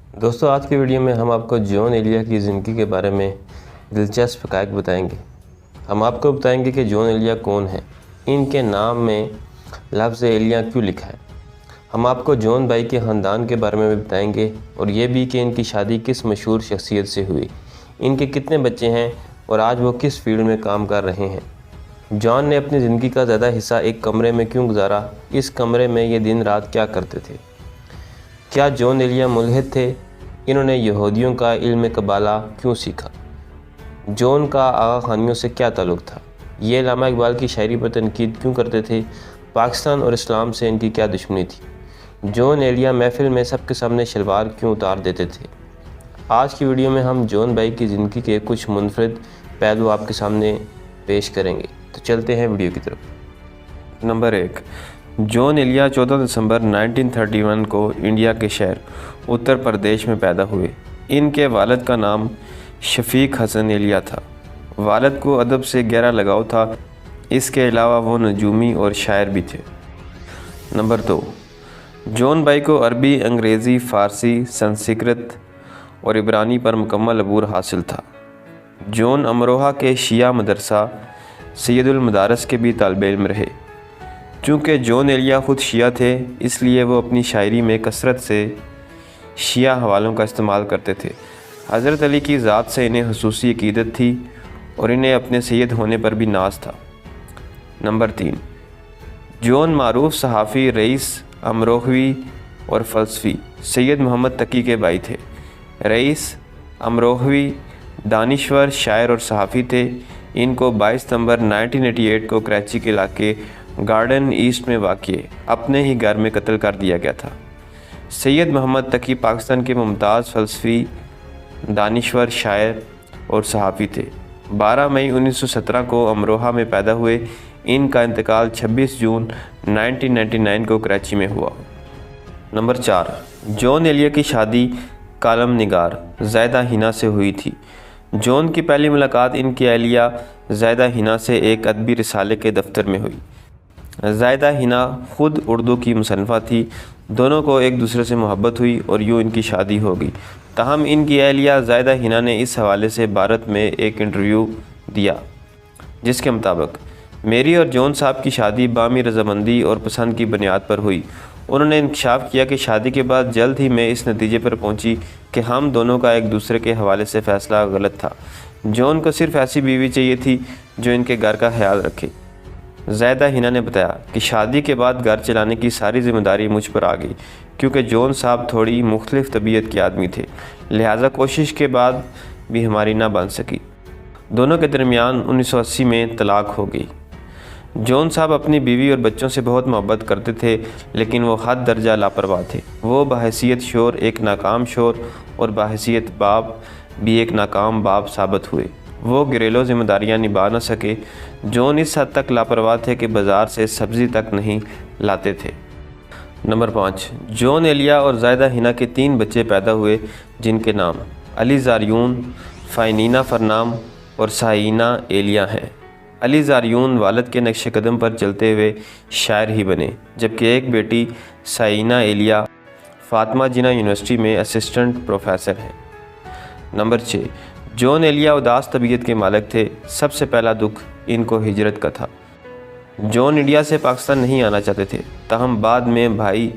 दोस्तों, आज की वीडियो में हम आपको जॉन एलिया की ज़िंदगी के बारे में दिलचस्प हक़ाइक़ बताएंगे। हम आपको बताएंगे कि जॉन एलिया कौन है, इनके नाम में लफ्ज़ एलिया क्यों लिखा है। हम आपको जॉन भाई के ख़ानदान के बारे में भी बताएंगे और ये भी कि इनकी शादी किस मशहूर शख्सियत से हुई, इनके कितने बच्चे हैं और आज वो किस फील्ड में काम कर रहे हैं। जॉन ने अपनी ज़िंदगी का ज़्यादा हिस्सा एक कमरे में क्यों गुजारा, इस कमरे में ये दिन रात क्या करते थे, क्या जॉन एलिया मुल्हिद थे, इन्होंने यहूदियों का इल्म कबाला क्यों सीखा, जॉन का आगा खानियों से क्या ताल्लुक़ था, ये अल्लामा इकबाल की शायरी पर तनकीद क्यों करते थे, पाकिस्तान और इस्लाम से इनकी क्या दुश्मनी थी, जॉन एलिया महफिल में सबके सामने शलवार क्यों उतार देते थे। आज की वीडियो में हम जॉन भाई की ज़िंदगी के कुछ मुनफरिद पहलू आपके सामने पेश करेंगे। तो चलते हैं वीडियो की तरफ। नंबर 1, जॉन एलिया 14 दिसंबर 1931 को इंडिया के शहर उत्तर प्रदेश में पैदा हुए। इनके वालिद का नाम शफीक हसन एलिया था। वालिद को अदब से गहरा लगाव था, इसके अलावा वो नजूमी और शायर भी थे। नंबर 2, जॉन भाई को अरबी, अंग्रेज़ी, फ़ारसी, संस्कृत और इब्रानी पर मुकम्मल अबूर हासिल था। जॉन अमरोहा के शिया मदरसा सैयदुल मदारस के भी तालिब इल्म रहे। चूँकि जॉन एलिया ख़ुद शिया थे, इसलिए वो अपनी शायरी में कसरत से शिया हवालों का इस्तेमाल करते थे। हज़रत अली की ज़ात से इन्हें हुसूसी अक़ीदत थी और इन्हें अपने सैयद होने पर भी नाज था। नंबर 3, जॉन मारूफ सहाफ़ी, रईस अमरोहवी और फ़लसफ़ी सैयद मोहम्मद तकी के भाई थे। रईस अमरोहवी दानिश्वर, शायर और सहाफ़ी थे। इनको 22 सितंबर 1988 को कराची के इलाके गार्डन ईस्ट में वाक़ई अपने ही घर में कत्ल कर दिया गया था। सैयद मोहम्मद तकी पाकिस्तान के मुमताज़ फ़लसफ़ी, दानिश्वर, शायर और सहाफ़ी थे। 12 मई 1917 को अमरोहा में पैदा हुए। इनका इंतकाल 26 जून 1999 को कराची में हुआ। नंबर 4, जॉन एलिया की शादी कालम निगार ज़ैदा हिना से हुई थी। जॉन की पहली मुलाकात इनकी अहलिया ज़ैदा हिना से एक अदबी रिसाले के दफ्तर में हुई। ज़ैदा हिना ख़ुद उर्दू की मुसन्निफ़ा थी। दोनों को एक दूसरे से मोहब्बत हुई और यूँ इनकी शादी हो गई। ताहम इनकी अहलिया ज़ैदा हिना ने इस हवाले से भारत में एक इंटरव्यू दिया, जिसके मुताबिक मेरी और जॉन साहब की शादी बामी रज़ामंदी और पसंद की बुनियाद पर हुई। उन्होंने इंकशाफ किया कि शादी के बाद जल्द ही मैं इस नतीजे पर पहुंची कि हम दोनों का एक दूसरे के हवाले से फ़ैसला गलत था। जॉन को सिर्फ़ ऐसी बीवी चाहिए थी जो इनके घर का ख्याल रखे। ज़ैदा हिना ने बताया कि शादी के बाद घर चलाने की सारी ज़िम्मेदारी मुझ पर आ गई, क्योंकि जॉन साहब थोड़ी मुख्तलिफ तबीयत के आदमी थे, लिहाजा कोशिश के बाद भी हमारी ना बन सकी। दोनों के दरमियान 1980 में तलाक़ हो गई। जॉन साहब अपनी बीवी और बच्चों से बहुत मोहब्बत करते थे, लेकिन वो हद दर्जा लापरवाह थे। वो बहैसियत शोर एक नाकाम शोर और बहैसियत बाप भी एक नाकाम बाप साबित हुए। वो घरेलू जिम्मेदारियां निभा न सके। जॉन इस हद तक लापरवाह थे कि बाज़ार से सब्ज़ी तक नहीं लाते थे। नंबर 5, जॉन एलिया और ज़ैदा हिना के 3 बच्चे पैदा हुए, जिनके नाम अली ज़ारियून, फ़ाइनीना फ़रनाम और साइना एलिया हैं। अली ज़ारियून वालिद के नक्श कदम पर चलते हुए शायर ही बने, जबकि एक बेटी साइना एलिया फ़ातिमा जिन्ना यूनिवर्सिटी में असिस्टेंट प्रोफेसर हैं। नंबर 6, जॉन एलिया उदास तबीयत के मालिक थे। सबसे पहला दुख इनको हिजरत का था। जॉन इंडिया से पाकिस्तान नहीं आना चाहते थे, ताहम बाद में भाई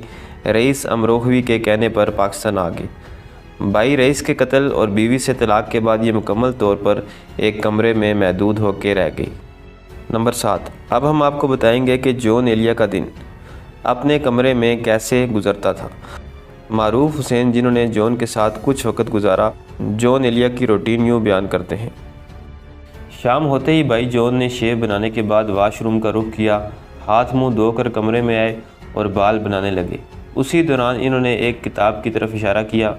रईस अमरोहवी के कहने पर पाकिस्तान आ गए। भाई रईस के कत्ल और बीवी से तलाक़ के बाद ये मुकम्मल तौर पर एक कमरे में महदूद होकर रह गई। नंबर 7, अब हम आपको बताएंगे कि जॉन एलिया का दिन अपने कमरे में कैसे गुजरता था। मारूफ हुसैन, जिन्होंने जॉन के साथ कुछ वक्त गुजारा, जॉन एलिया की रूटीन यूँ बयान करते हैं। शाम होते ही भाई जॉन ने शेव बनाने के बाद वाशरूम का रुख किया, हाथ मुंह धोकर कमरे में आए और बाल बनाने लगे। उसी दौरान इन्होंने एक किताब की तरफ इशारा किया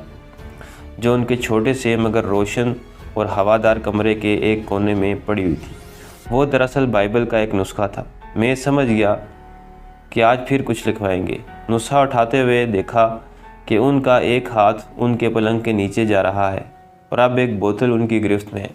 जो उनके छोटे से मगर रोशन और हवादार कमरे के एक कोने में पड़ी हुई थी। वो दरअसल बाइबल का एक नुस्खा था। मैं समझ गया कि आज फिर कुछ लिखवाएंगे। नुस्खा उठाते हुए देखा कि उनका एक हाथ उनके पलंग के नीचे जा रहा है और अब एक बोतल उनकी गिरफ्त में है।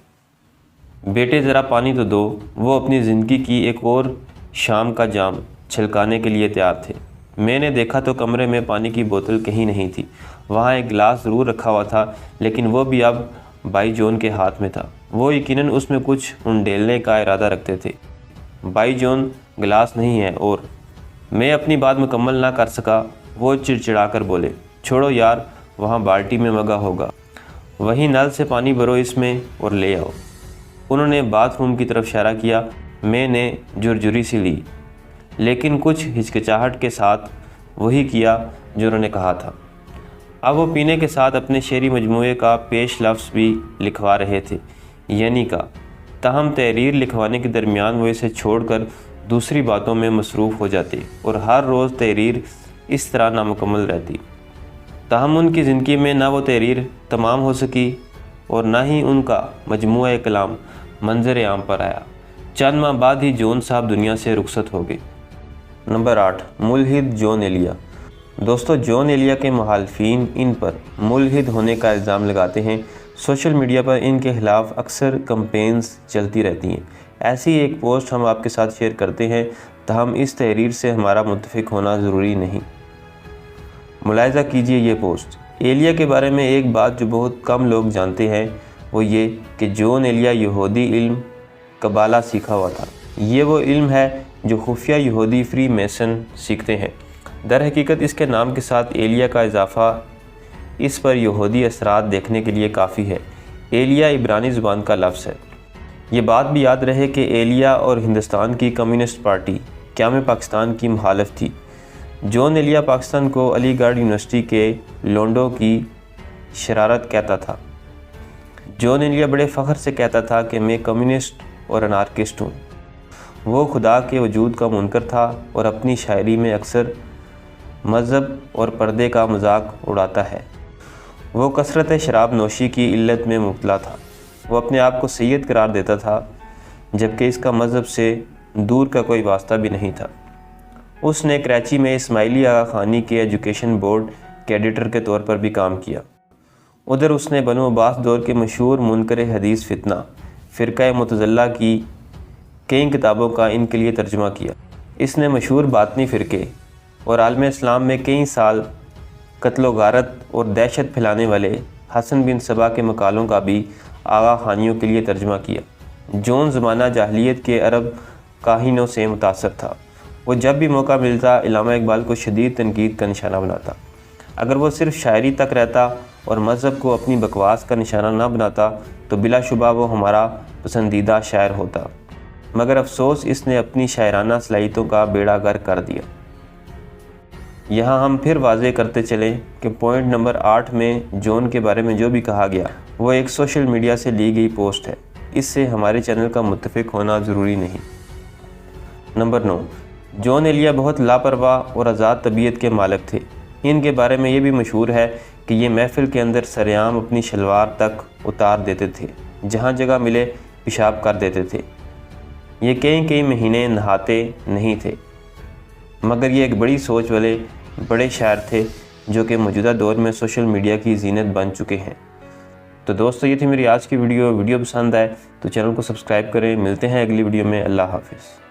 बेटे ज़रा पानी तो दो। वो अपनी ज़िंदगी की एक और शाम का जाम छलकाने के लिए तैयार थे। मैंने देखा तो कमरे में पानी की बोतल कहीं नहीं थी वहाँ एक गिलास ज़रूर रखा हुआ था, लेकिन वो भी अब भाई जॉन के हाथ में था। वो यकीनन उसमें कुछ उंडेलने का इरादा रखते थे। भाई जॉन गिलास नहीं है। और मैं अपनी बात मुकम्मल ना कर सका। वो चिड़चिड़ा कर बोले, छोड़ो यार, वहाँ बाल्टी में मगा होगा, वहीं नल से पानी भरो इसमें और ले आओ। उन्होंने बाथरूम की तरफ इशारा किया। मैंने जुरजुरी सी ली, लेकिन कुछ हिचकिचाहट के साथ वही किया जो उन्होंने कहा था। अब वो पीने के साथ अपने शेरी मजमूए का पेश लफ्ज़ भी लिखवा रहे थे, यानी का। ताहम तहरीर लिखवाने के दरमियान वो इसे छोड़कर दूसरी बातों में मसरूफ़ हो जाते और हर रोज़ तहरीर इस तरह नामुकम्मल रहती। ताहम उनकी ज़िंदगी में ना वो तहरीर तमाम हो सकी और ना ही उनका मजमूआ कलाम मंजर आम पर आया। चंद माह बाद ही जॉन साहब दुनिया से रुखसत हो गए। नंबर 8, मुल्हिद जॉन एलिया। दोस्तों, जॉन एलिया के मुखालिफिन इन पर मुल्हिद होने का इल्ज़ाम लगाते हैं। सोशल मीडिया पर इनके खिलाफ अक्सर कंपेन्स चलती रहती हैं। ऐसी एक पोस्ट हम आपके साथ शेयर करते हैं, ताहम इस तहरीर से हमारा मुत्तफ़िक होना ज़रूरी नहीं। मुलाहिज़ा कीजिए ये पोस्ट। एलिया के बारे में एक बात जो बहुत कम लोग जानते हैं वो ये कि जॉन एलिया यहूदी इल्म कबाला सीखा हुआ था। ये वो इल्म है जो खुफिया यहूदी फ्री मेसन सीखते हैं। दर हकीकत इसके नाम के साथ एलिया का इजाफ़ा इस पर यहूदी असरात देखने के लिए काफ़ी है। एलिया इब्रानी ज़ुबान का लफ्ज़ है। ये बात भी याद रहे कि एलिया और हिंदुस्तान की कम्युनिस्ट पार्टी क़याम पाकिस्तान की मुखालिफ थी। जॉन एलिया पाकिस्तान को अलीगढ़ यूनिवर्सिटी के लोंडो की शरारत कहता था। जॉन एलिया बड़े फ़ख्र से कहता था कि मैं कम्युनिस्ट और अनार्किस्ट हूँ। वो खुदा के वजूद का मुनकर था और अपनी शायरी में अक्सर मज़हब और पर्दे का मजाक उड़ाता है। वो कसरत शराब नोशी की इल्लत में मुब्तला था। वो अपने आप को सैयद करार देता था, जबकि इसका मज़हब से दूर का कोई वास्ता भी नहीं था। उसने कराची में इस्माइली आगा खानी के एजुकेशन बोर्ड के एडिटर के तौर पर भी काम किया। उधर उसने बनु अब्बास दौर के मशहूर मुनकर हदीस फितना फ़िरका मुतज़ल्ला की कई किताबों का इनके लिए तर्जुमा किया। इसने मशहूर बातनी फ़िरके और आलम इस्लाम में कई साल कत्ल गारत और दहशत फैलाने वाले हसन बिन सबा के मकालों का भी आगा खानियों के लिए तर्जुमा किया। जॉन ज़माना जाहलियत के अरब काहिनों से मुतासर था। वो जब भी मौका मिलता इल्लामा इकबाल को शदीद तनकीद का निशाना बनाता। अगर वो सिर्फ शायरी तक रहता और मज़हब को अपनी बकवास का निशाना ना बनाता तो बिलाशुबा वो हमारा पसंदीदा शायर होता। मगर अफसोस इसने अपनी शायराना सलाहियतों का बेड़ा गर्क कर दिया। यहाँ हम फिर वाज़े करते चलें कि पॉइंट नंबर 8 में जॉन के बारे में जो भी कहा गया वो एक सोशल मीडिया से ली गई पोस्ट है। इससे हमारे चैनल का मुत्तफ़िक होना ज़रूरी नहीं। नंबर 9, जॉन एलिया बहुत लापरवाह और आज़ाद तबीयत के मालिक थे। इनके बारे में ये भी मशहूर है कि ये महफ़िल के अंदर सरेआम अपनी शलवार तक उतार देते थे, जहाँ जगह मिले पेशाब कर देते थे। ये कई महीने नहाते नहीं थे। मगर ये एक बड़ी सोच वाले बड़े शायर थे जो कि मौजूदा दौर में सोशल मीडिया की जीनत बन चुके हैं। तो दोस्तों, ये थी मेरी आज की वीडियो पसंद आए तो चैनल को सब्सक्राइब करें। मिलते हैं अगली वीडियो में। अल्लाह हाफ़िज़।